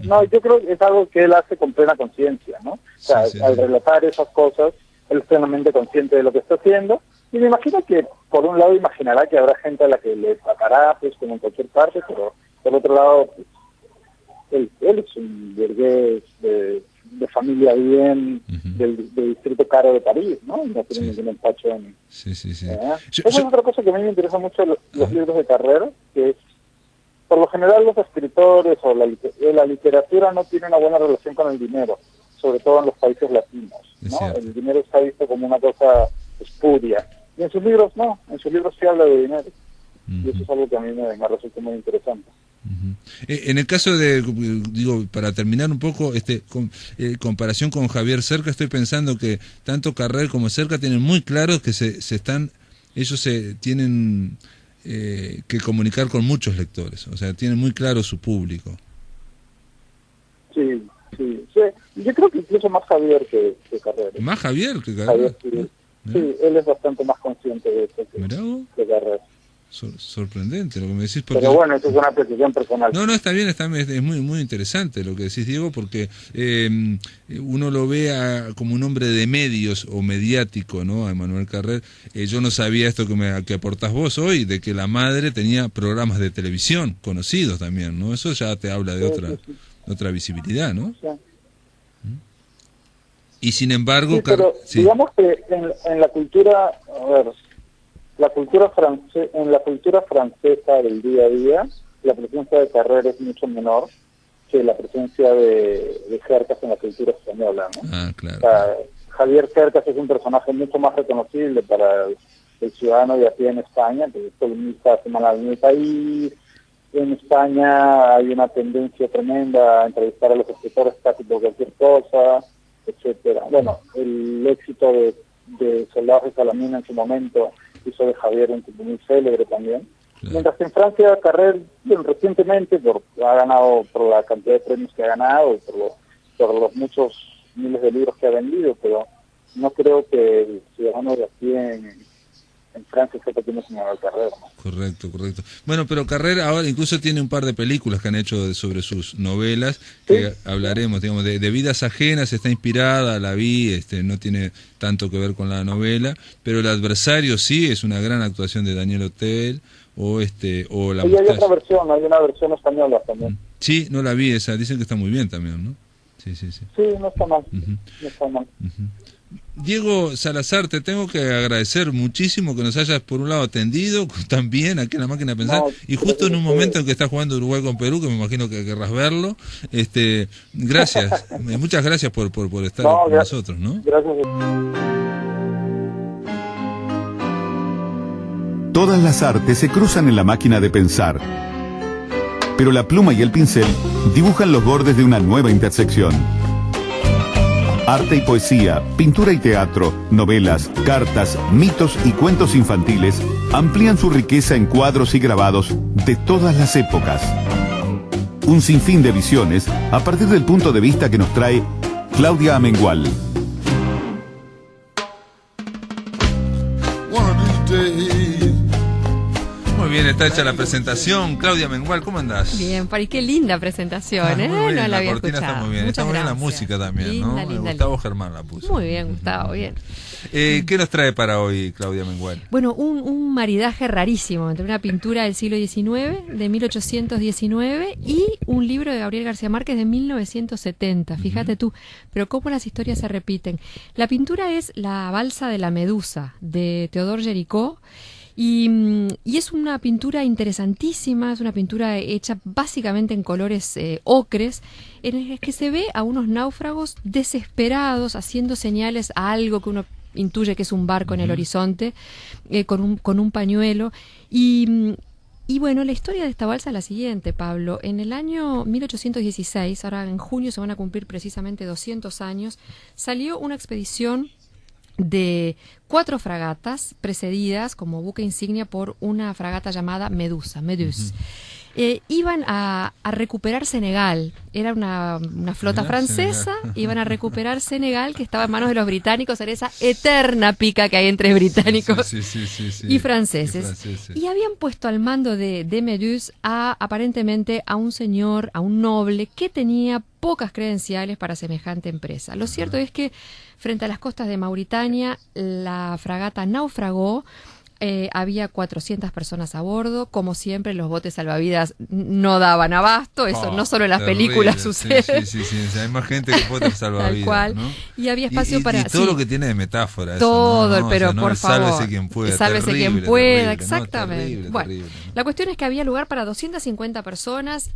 No, yo creo que es algo que él hace con plena conciencia, ¿no? O sea, al relatar esas cosas, él es plenamente consciente de lo que está haciendo, y me imagino que, por un lado, imaginará que habrá gente a la que le sacará, pues, como en cualquier parte, pero por otro lado, pues, él es un burgués de familia bien, del distrito caro de París, ¿no? No tiene ningún empacho en... Esa es otra cosa que a mí me interesa mucho los libros de Carrer, que es, por lo general, los escritores o la literatura no tiene una buena relación con el dinero, sobre todo en los países latinos, ¿no? El dinero está visto como una cosa espuria. Y en sus libros no, en sus libros sí habla de dinero. Y eso es algo que a mí me resulta muy interesante. En el caso de, digo, para terminar un poco, comparación con Javier Cerca, estoy pensando que tanto Carrer como Cerca tienen muy claro que ellos tienen... que comunicar con muchos lectores, o sea, tiene muy claro su público. Sí. Yo creo que incluso más Javier que Carrer. ¿Más Javier que Carrer? Sí, él es bastante más consciente de eso que Carrer. Sorprendente lo que me decís. Porque... Pero bueno, eso es una precisión personal. No, está bien, es muy muy interesante lo que decís, Diego, porque uno lo ve como un hombre de medios o mediático, ¿no? A Emmanuel Carrer. Yo no sabía esto que aportás vos hoy, de que la madre tenía programas de televisión conocidos también, ¿no? Eso ya te habla de otra visibilidad, ¿no? Sí. Y sin embargo... pero digamos que en la cultura... A ver, en la cultura francesa del día a día, la presencia de Carrer es mucho menor que la presencia de Cercas en la cultura española, ¿no? Claro. O sea, Javier Cercas es un personaje mucho más reconocible para el ciudadano de a pie en España, que es columnista semanal en El País. En España hay una tendencia tremenda a entrevistar a los escritores casi por cualquier cosa, etcétera. Bueno, el éxito de Soldados de Salamina en su momento hizo de Javier un tipo muy célebre también. Claro. Mientras que en Francia Carrer, recientemente, ha ganado por la cantidad de premios que ha ganado, por los muchos miles de libros que ha vendido, pero no creo que el ciudadano de aquí en Francia sepa quién es Emmanuel Carrer, ¿no? Correcto. Bueno, pero Carrer ahora incluso tiene un par de películas que han hecho sobre sus novelas, que hablaremos, digamos, de Vidas Ajenas, está inspirada, la vi, no tiene tanto que ver con la novela, pero El Adversario sí, es una gran actuación de Daniel Hotel, o La Mustache. Hay una versión española también. Sí, no la vi esa, dicen que está muy bien también, ¿no? Sí. Sí, no está mal, no está mal. Diego Salazar, te tengo que agradecer muchísimo que nos hayas por un lado atendido también aquí en La Máquina de Pensar, y justo en un momento en que está jugando Uruguay con Perú, que me imagino que querrás verlo. Gracias, muchas gracias por estar con nosotros, ¿no? Gracias. Todas las artes se cruzan en La Máquina de Pensar, pero la pluma y el pincel dibujan los bordes de una nueva intersección. Arte y poesía, pintura y teatro, novelas, cartas, mitos y cuentos infantiles amplían su riqueza en cuadros y grabados de todas las épocas. Un sinfín de visiones a partir del punto de vista que nos trae Claudia Amengual. Muy bien, está hecha la presentación. Claudia Mengual, ¿cómo andás? Bien, Pari, qué linda presentación, ¿eh? Muy bien, no la había cortina escuchado. está muy bien. Muchas Está muy bien la gracias. música también, linda, ¿no? Linda, Gustavo linda. Germán la puso. Muy bien, Gustavo, bien. ¿Qué nos trae para hoy, Claudia Mengual? Bueno, un maridaje rarísimo entre una pintura del siglo XIX, de 1819, y un libro de Gabriel García Márquez de 1970. Fíjate tú, pero cómo las historias se repiten. La pintura es La balsa de la medusa, de Théodore Géricault, y es una pintura interesantísima, es una pintura hecha básicamente en colores ocres, en el que se ve a unos náufragos desesperados haciendo señales a algo que uno intuye que es un barco en el horizonte, con un pañuelo. Y bueno, la historia de esta balsa es la siguiente, Pablo. En el año 1816, ahora en junio se van a cumplir precisamente 200 años, salió una expedición de 4 fragatas precedidas como buque insignia por una fragata llamada Méduse. Iban a recuperar Senegal. Era una flota francesa. Iban a recuperar Senegal, que estaba en manos de los británicos, en esa eterna pica que hay entre británicos y franceses. Y habían puesto al mando de Méduse aparentemente a un señor, a un noble, que tenía pocas credenciales para semejante empresa. Lo cierto es que frente a las costas de Mauritania, la fragata naufragó. Había 400 personas a bordo. Como siempre, los botes salvavidas no daban abasto. Eso no solo en las películas sucede. Sí. Hay más gente que botes salvavidas. Tal cual. ¿no? Y había espacio para... Y todo lo que tiene de metáfora. Todo, eso, ¿no? pero por favor. Sálvese quien pueda. Sálvese terrible, quien pueda, terrible, exactamente. Terrible, bueno, terrible, ¿no? La cuestión es que había lugar para 250 personas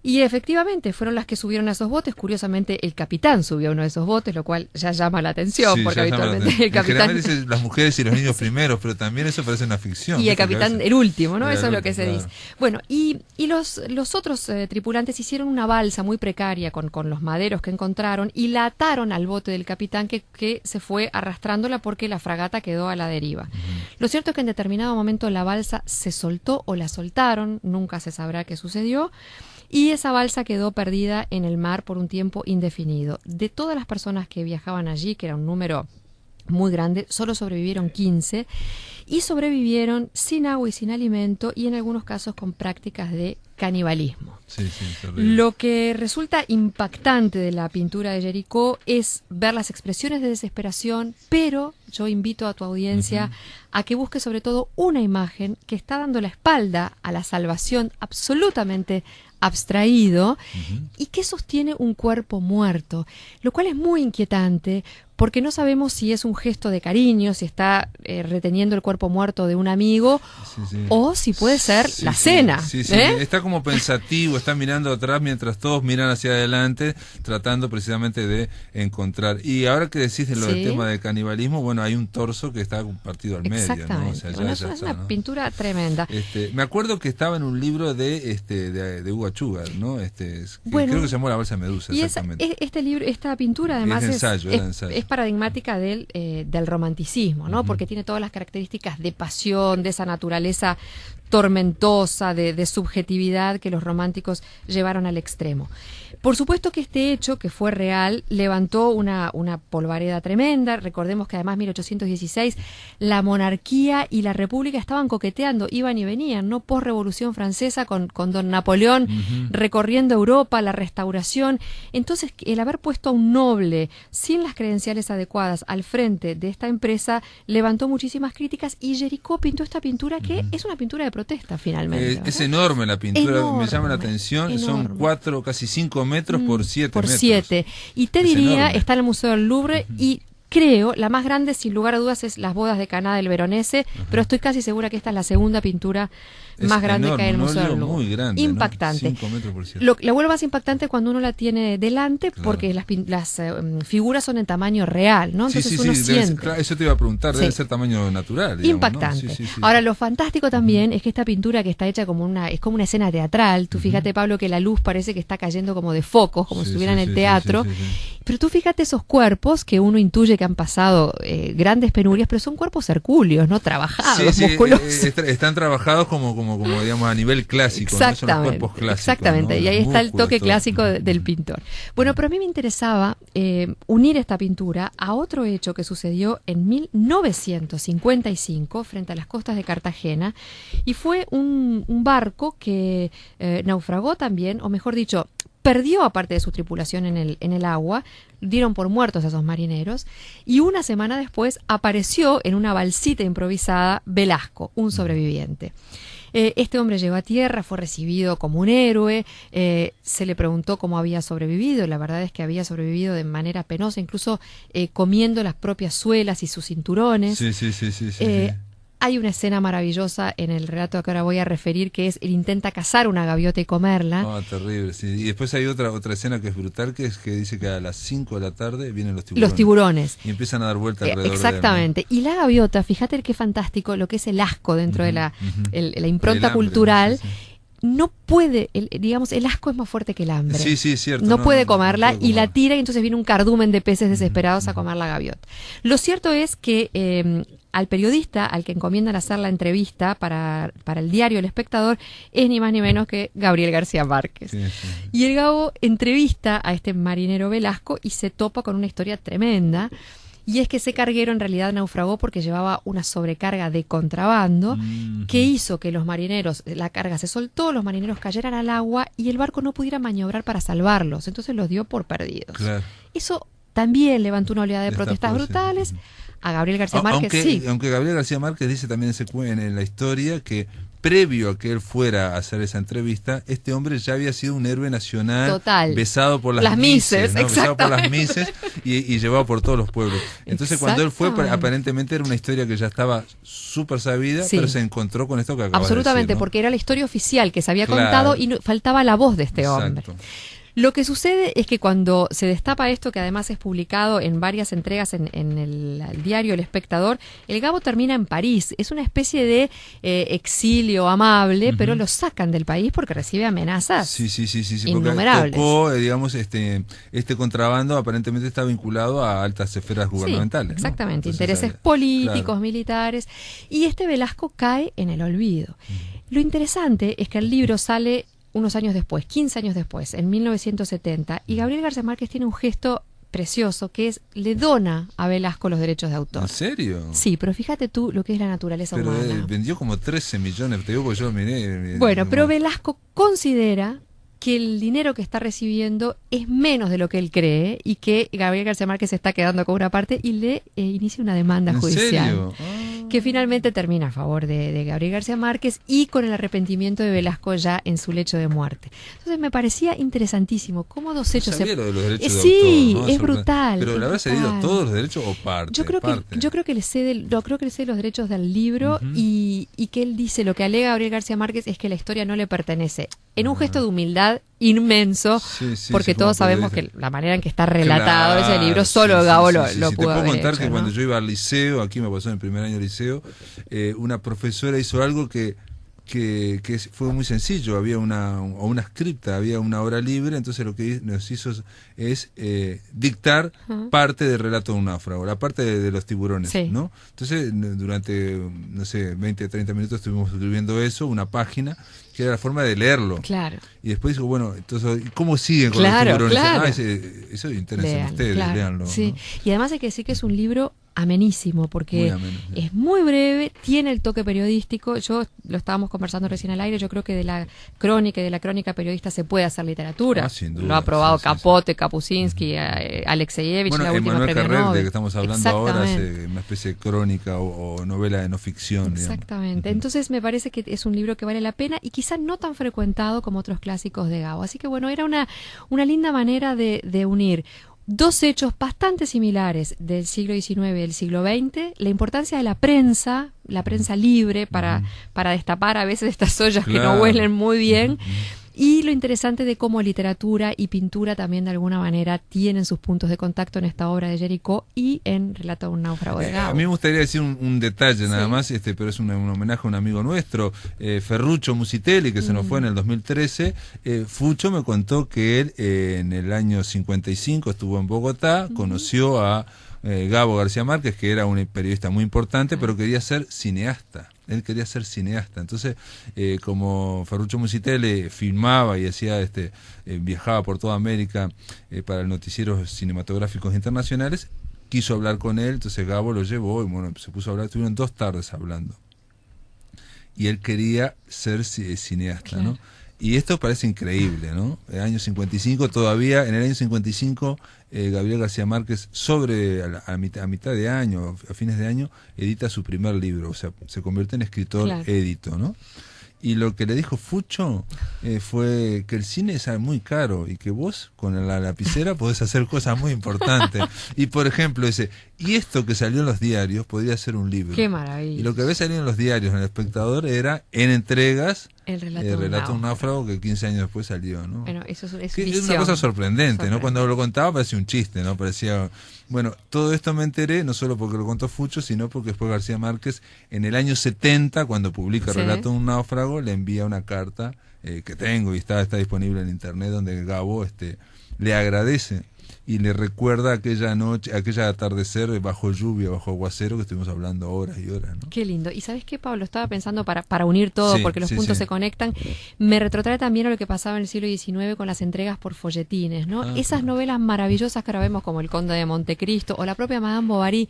y efectivamente fueron las que subieron a esos botes. Curiosamente, el capitán subió a uno de esos botes, lo cual ya llama la atención, porque habitualmente el capitán... Generalmente dicen las mujeres y los niños primeros, pero también eso parece una ficción. Y el capitán el último, ¿no? Eso es lo que se claro. dice. Bueno, y los otros tripulantes hicieron una balsa muy precaria con los maderos que encontraron y la ataron al bote del capitán que se fue arrastrándola porque la fragata quedó a la deriva. Lo cierto es que en determinado momento la balsa se soltó o la soltaron, nunca se sabrá qué sucedió. Y esa balsa quedó perdida en el mar por un tiempo indefinido. De todas las personas que viajaban allí, que era un número muy grande, solo sobrevivieron 15 y sobrevivieron sin agua y sin alimento y en algunos casos con prácticas de canibalismo. Lo que resulta impactante de la pintura de Géricault es ver las expresiones de desesperación, pero yo invito a tu audiencia a que busque sobre todo una imagen que está dando la espalda a la salvación absolutamente abstraído y que sostiene un cuerpo muerto, lo cual es muy inquietante porque no sabemos si es un gesto de cariño, si está reteniendo el cuerpo muerto de un amigo o si puede ser la cena. Está como pensativo, está mirando atrás mientras todos miran hacia adelante, tratando precisamente de encontrar. Y ahora que decís de lo del tema del canibalismo, bueno, hay un torso que está partido al medio, ¿no? O sea, es una pintura tremenda. Me acuerdo que estaba en un libro de Hugo Achúcar, ¿no? Creo que se llamó La balsa de Medusa, exactamente. Este libro, esta pintura además es paradigmática del romanticismo, ¿no? Porque tiene todas las características de pasión, de esa naturaleza tormentosa, de subjetividad que los románticos llevaron al extremo. Por supuesto que este hecho, que fue real, levantó una polvareda tremenda. Recordemos que además 1816 la monarquía y la república estaban coqueteando, iban y venían, ¿no? Post-revolución francesa con don Napoleón recorriendo Europa, la restauración. Entonces, el haber puesto a un noble sin las credenciales adecuadas al frente de esta empresa levantó muchísimas críticas y Géricault pintó esta pintura que es una pintura de protesta finalmente. Es enorme la pintura, me llama la atención, son 4, casi 5 metros por 7 metros. Por 7. Y te diría, enorme. Está en el Museo del Louvre y creo, la más grande sin lugar a dudas es Las bodas de Caná del Veronese, pero estoy casi segura que esta es la segunda pintura más grande que hay en el Museo del Louvre. Muy grande, impactante. 5 metros por 7. Lo vuelve más impactante cuando uno la tiene delante, porque las figuras son en tamaño real, ¿no? Entonces uno siente. Eso te iba a preguntar, debe ser tamaño natural. Digamos, impactante. ¿no? Ahora, lo fantástico también es que esta pintura que está hecha como una escena teatral. Tú fíjate, Pablo, que la luz parece que está cayendo como de focos, como si estuviera en el teatro. Pero tú fíjate esos cuerpos que uno intuye que han pasado grandes penurias, pero son cuerpos hercúleos, ¿no? Trabajados, musculosos. Están trabajados como digamos, a nivel clásico, ¿no? Son los cuerpos clásicos. Exactamente, ¿no? Y ahí está el toque clásico del pintor. Bueno, pero a mí me interesaba unir esta pintura a otro hecho que sucedió en 1955 frente a las costas de Cartagena, y fue un barco que naufragó también, o mejor dicho, perdió a parte de su tripulación en el agua, dieron por muertos a esos marineros, y una semana después apareció en una balsita improvisada Velasco, un sobreviviente. Este hombre llegó a tierra, fue recibido como un héroe, se le preguntó cómo había sobrevivido. La verdad es que había sobrevivido de manera penosa, incluso comiendo las propias suelas y sus cinturones. Sí. Hay una escena maravillosa en el relato que ahora voy a referir, que es él intenta cazar una gaviota y comerla. Terrible, sí. Y después hay otra escena que es brutal, que dice que a las 5 de la tarde vienen los tiburones. Los tiburones. Y empiezan a dar vuelta alrededor. Exactamente. Y la gaviota, fíjate qué fantástico lo que es el asco dentro de la impronta hambre, cultural. Sí. No puede, digamos, el asco es más fuerte que el hambre. Sí, cierto. No puede comerla, y la tira, y entonces viene un cardumen de peces desesperados a comer la gaviota. Lo cierto es que al periodista al que encomiendan hacer la entrevista para el diario El Espectador es ni más ni menos que Gabriel García Márquez. Sí. Y el Gabo entrevista a este marinero Velasco y se topa con una historia tremenda. Y es que ese carguero en realidad naufragó porque llevaba una sobrecarga de contrabando que hizo que los marineros, la carga se soltó, los marineros cayeran al agua y el barco no pudiera maniobrar para salvarlos. Entonces los dio por perdidos. Claro. Eso también levantó una oleada de protestas brutales. A Gabriel García Márquez, aunque Gabriel García Márquez dice también en la historia que previo a que él fuera a hacer esa entrevista, este hombre ya había sido un héroe nacional. Total. Besado por las mises, ¿no? Besado por las mises y llevado por todos los pueblos. Entonces cuando él fue, aparentemente era una historia que ya estaba súper sabida, pero se encontró con esto que acabas de decir, ¿no? Porque era la historia oficial que se había contado y faltaba la voz de este hombre. Lo que sucede es que cuando se destapa esto, que además es publicado en varias entregas en el diario El Espectador, el Gabo termina en París. Es una especie de exilio amable, pero lo sacan del país porque recibe amenazas innumerables. Porque digamos, este contrabando aparentemente está vinculado a altas esferas gubernamentales. Sí, exactamente, ¿no? Entonces, intereses políticos, militares, y este Velasco cae en el olvido. Lo interesante es que el libro sale unos años después, 15 años después, en 1970, y Gabriel García Márquez tiene un gesto precioso, que es, le dona a Velasco los derechos de autor. ¿En serio? Sí, pero fíjate tú lo que es la naturaleza humana. Pero vendió como 13 millones, te digo, porque yo lo miré. Bueno, pero Velasco considera que el dinero que está recibiendo es menos de lo que él cree y que Gabriel García Márquez se está quedando con una parte y le inicia una demanda judicial. Que finalmente termina a favor de Gabriel García Márquez y con el arrepentimiento de Velasco ya en su lecho de muerte. Entonces me parecía interesantísimo cómo dos hechos se... Lo de los derechos de sí, autor, ¿no? Es brutal. Pero le habrá cedido todos los derechos o parte. Yo creo que le cede los derechos del libro y que él dice, lo que alega Gabriel García Márquez es que la historia no le pertenece. En un gesto de humildad inmenso, porque todos sabemos que la manera en que está relatado ese libro, solo Gabo lo pudo haber Te puedo contar que ¿no? cuando yo iba al liceo, aquí me pasó en el primer año de liceo, una profesora hizo algo que fue muy sencillo. Había una scripta, había una hora libre, entonces lo que nos hizo es dictar parte del relato de un náufrago, la parte de los tiburones, ¿no? Entonces durante, no sé, 20, 30 minutos estuvimos escribiendo eso, una página, que era la forma de leerlo. Claro. Y después dijo, bueno, entonces, ¿cómo siguen con los tiburones? Claro. Eso interesa a ustedes, léanlo. Sí, ¿no? Y además hay que decir que es un libro amenísimo, porque es muy breve, tiene el toque periodístico. Yo lo estábamos conversando recién al aire, yo creo que de la crónica y de la crónica periodista se puede hacer literatura. Sin duda, lo ha probado Capote, Kapuscinski, Alexeyevich, la última Emmanuel premio Carrel, Nobel. de que estamos hablando ahora, hace una especie de crónica o novela de no ficción. Exactamente. Entonces me parece que es un libro que vale la pena y quizá no tan frecuentado como otros clásicos de Gabo. Así que bueno, era una linda manera de unir dos hechos bastante similares del siglo XIX y del siglo XX, la importancia de la prensa libre para destapar a veces estas ollas que no huelen muy bien, Y lo interesante de cómo literatura y pintura también de alguna manera tienen sus puntos de contacto en esta obra de Jericó y en Relato de un náufrago de Gabo. A mí me gustaría decir un detalle nada más, pero es un homenaje a un amigo nuestro, Ferruccio Musitelli, que se nos fue en el 2013. Fucho me contó que él en el año 55 estuvo en Bogotá, conoció a Gabo García Márquez, que era un periodista muy importante, pero quería ser cineasta. Él quería ser cineasta. Entonces, como Ferruccio Musitelli filmaba y hacía viajaba por toda América para noticieros cinematográficos internacionales, quiso hablar con él, entonces Gabo lo llevó y bueno, se puso a hablar, estuvieron 2 tardes hablando. Y él quería ser cineasta, claro, ¿no? Y esto parece increíble, ¿no? En el año 55 todavía, en el año 55, Gabriel García Márquez, a mitad de año, a fines de año, edita su primer libro, o sea, se convierte en escritor, claro, édito, ¿no? Y lo que le dijo Fucho fue que el cine es muy caro y que vos con la lapicera podés hacer cosas muy importantes. Y por ejemplo y esto que salió en los diarios podría ser un libro. ¡Qué maravilla! Y lo que había salido en los diarios en El Espectador era en entregas el relato de un náufrago que 15 años después salió, ¿no? Bueno, eso es una cosa sorprendente, ¿no? Cuando lo contaba parecía un chiste, ¿no? Parecía... Bueno, todo esto me enteré no solo porque lo contó Fucho, sino porque después García Márquez, en el año 70, cuando publica Relato de un náufrago, le envía una carta que tengo y está disponible en internet, donde Gabo le agradece y le recuerda aquella noche, aquella atardecer bajo lluvia, bajo aguacero, que estuvimos hablando horas y horas, ¿no? Qué lindo. Y ¿sabes qué, Pablo? Estaba pensando para unir todo, porque los puntos se conectan. Me retrotrae también a lo que pasaba en el siglo XIX con las entregas por folletines, ¿no? Esas novelas maravillosas que ahora vemos como El Conde de Montecristo o la propia Madame Bovary,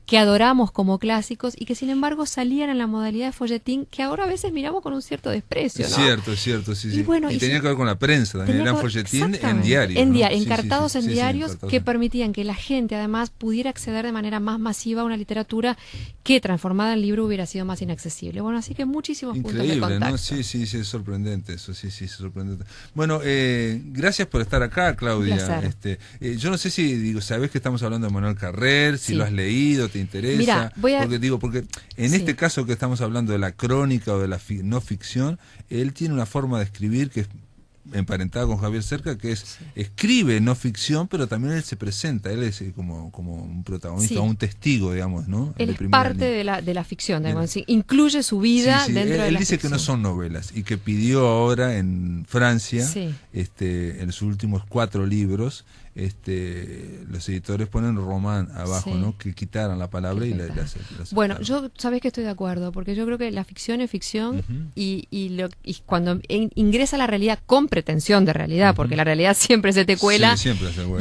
que adoramos como clásicos y que sin embargo salían en la modalidad de folletín, que ahora a veces miramos con un cierto desprecio, ¿no? Es cierto, sí. Y, bueno, y tenía que ver con la prensa, también eran folletín en diario. Encartados en diarios que permitían que la gente además pudiera acceder de manera más masiva a una literatura que transformada en libro hubiera sido más inaccesible. Bueno, así que muchísimos puntos de contacto. ¿No? Sí, es sorprendente eso, sí, es sorprendente. Bueno, gracias por estar acá, Claudia. Yo no sé si, sabés que estamos hablando de Manuel Carrer, si lo has leído, te interesa. Mira, porque en este caso que estamos hablando de la crónica o de la no ficción, él tiene una forma de escribir que es emparentada con Javier Cerca, que escribe no ficción, pero también él se presenta, él es como un protagonista, un testigo, digamos, ¿no? Él es parte de la ficción, incluye su vida dentro de la ficción. Él dice que no son novelas y que pidió ahora en Francia, en sus últimos 4 libros, los editores ponen román abajo, ¿no? Que quitaran la palabra y la bueno, yo sabés que estoy de acuerdo, porque yo creo que la ficción es ficción y cuando ingresa a la realidad con pretensión de realidad, porque la realidad siempre se te cuela,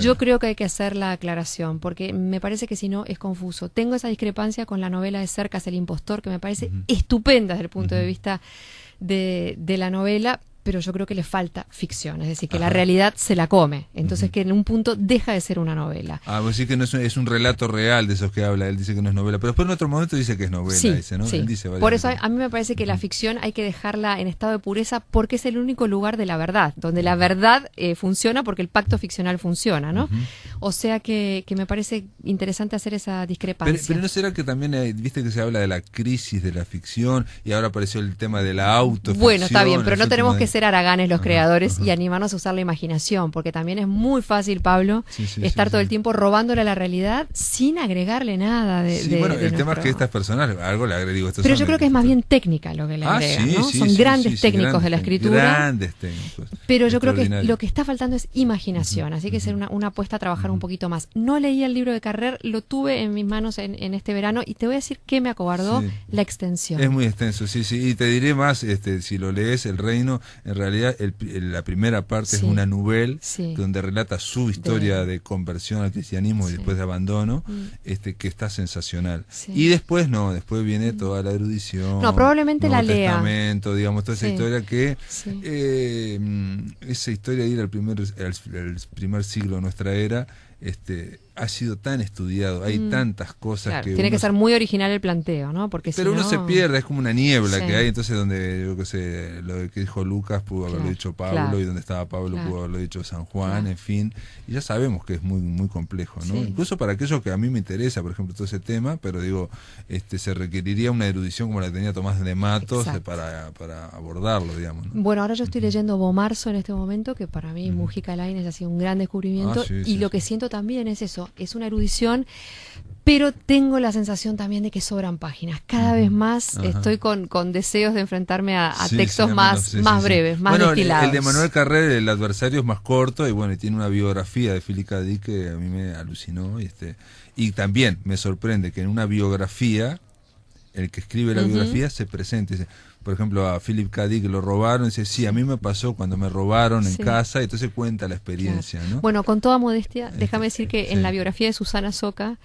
yo creo que hay que hacer la aclaración, porque me parece que si no es confuso. Tengo esa discrepancia con la novela de Cercas, El impostor, que me parece estupenda desde el punto de vista de la novela, pero yo creo que le falta ficción, es decir, que la realidad se la come, entonces que en un punto deja de ser una novela. Vos decís que no es un relato real de esos que habla, él dice que no es novela, pero después en otro momento dice que es novela, dice, ¿no? Él dice por eso a mí me parece que la ficción hay que dejarla en estado de pureza porque es el único lugar de la verdad, donde la verdad funciona porque el pacto ficcional funciona, ¿no? O sea que me parece interesante hacer esa discrepancia. Pero ¿no será que también, viste que se habla de la crisis de la ficción y ahora apareció el tema de la autoficción? Bueno, está bien, pero no tenemos que ser haraganes los creadores y animarnos a usar la imaginación, porque también es muy fácil, Pablo, estar todo el tiempo robándole a la realidad sin agregarle nada el tema es que estas personas algo le agrego. Pero yo creo que es más bien técnica lo que le agregan, ¿no? Son grandes técnicos de la escritura. Grandes técnicos. Pero yo creo que lo que está faltando es imaginación, así que es una apuesta a trabajar un poquito más. No leí el libro de Carrer, lo tuve en mis manos en este verano y te voy a decir que me acobardó la extensión. Es muy extenso, y te diré más, si lo lees, El Reino, en realidad la primera parte es una novela donde relata su historia de conversión al cristianismo y después de abandono, que está sensacional. Y después viene toda la erudición. No, probablemente la lea. Testamento, digamos, toda esa historia que esa historia de ir al primer siglo de nuestra era ha sido tan estudiado, hay tantas cosas claro, que tiene que ser muy original el planteo, ¿no? Porque pero si uno no... se pierde, es como una niebla Sí. que hay, entonces donde, yo qué sé, lo que dijo Lucas pudo haberlo dicho Pablo, y donde estaba Pablo pudo haberlo dicho San Juan, en fin, y ya sabemos que es muy muy complejo, ¿no? Sí. Incluso para aquellos que a mí me interesa, por ejemplo, todo ese tema, pero digo, se requeriría una erudición como la que tenía Tomás de Matos para abordarlo, digamos, ¿no? Bueno, ahora yo estoy leyendo Bomarzo en este momento, que para mí Mujica Lainez ha sido un gran descubrimiento, y lo que siento también es eso, es una erudición, pero tengo la sensación también de que sobran páginas. Cada vez más estoy con deseos de enfrentarme a textos más breves, más destilados. El de Manuel Carrer, El adversario, es más corto y bueno, y tiene una biografía de Philip K. Dick que a mí me alucinó. Y también me sorprende que en una biografía, el que escribe la biografía se presente. Dice, por ejemplo, a Philip K. Dick lo robaron, dice, sí, a mí me pasó cuando me robaron en casa, y entonces cuenta la experiencia, ¿no? Bueno, con toda modestia, déjame decir que en la biografía de Susana Soca,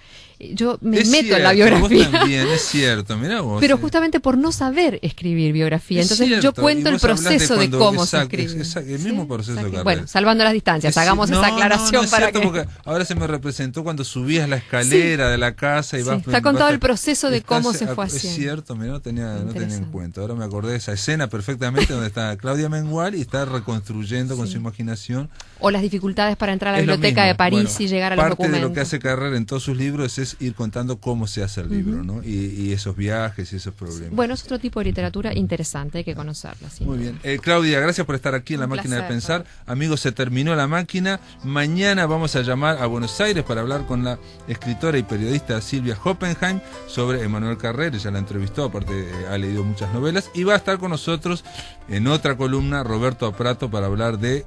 yo me meto en la biografía. Vos también, es cierto, mirá vos. Pero justamente por no saber escribir biografía, entonces yo cuento el proceso de cómo se escribe. El mismo proceso de Carrer. Bueno, salvando las distancias, hagamos esa aclaración para que... Porque ahora se me representó cuando subías la escalera de la casa y vas... Está contado el proceso de cómo se fue haciendo. Es cierto, mirá, no tenía en cuenta. Ahora me acordé de esa escena perfectamente donde está Claudia Mengual y está reconstruyendo con su imaginación. O las dificultades para entrar a la biblioteca de París y llegar a los documentos. Parte de lo que hace Carrer en todos sus libros es ir contando cómo se hace el libro, ¿no? Y esos viajes y esos problemas. Bueno, es otro tipo de literatura interesante, hay que conocerla. Muy bien. Claudia, gracias por estar aquí en La Máquina de Pensar. Amigos, se terminó La Máquina. Mañana vamos a llamar a Buenos Aires para hablar con la escritora y periodista Silvia Hoppenheim sobre Emmanuel Carrer. Ella la entrevistó, aparte ha leído muchas novelas. Y va a estar con nosotros en otra columna Roberto Aprato para hablar de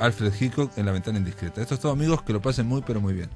Alfred Hitchcock en La Ventana Indiscreta. Esto es todo, amigos, que lo pasen muy pero muy bien.